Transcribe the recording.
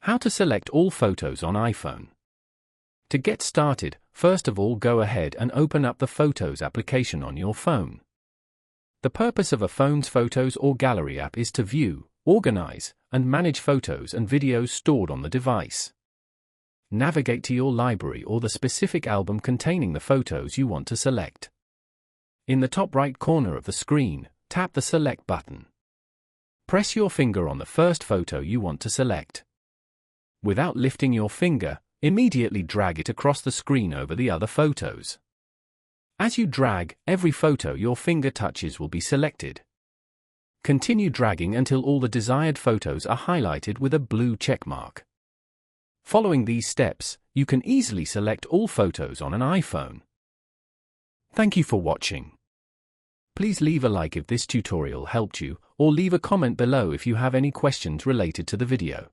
How to select all photos on iPhone. To get started, first of all go ahead and open up the Photos application on your phone. The purpose of a phone's Photos or Gallery app is to view, organize, and manage photos and videos stored on the device. Navigate to your library or the specific album containing the photos you want to select. In the top right corner of the screen, tap the Select button. Press your finger on the first photo you want to select. Without lifting your finger, immediately drag it across the screen over the other photos. As you drag, every photo your finger touches will be selected. Continue dragging until all the desired photos are highlighted with a blue check mark. Following these steps, you can easily select all photos on an iPhone. Thank you for watching. Please leave a like if this tutorial helped you, or leave a comment below if you have any questions related to the video.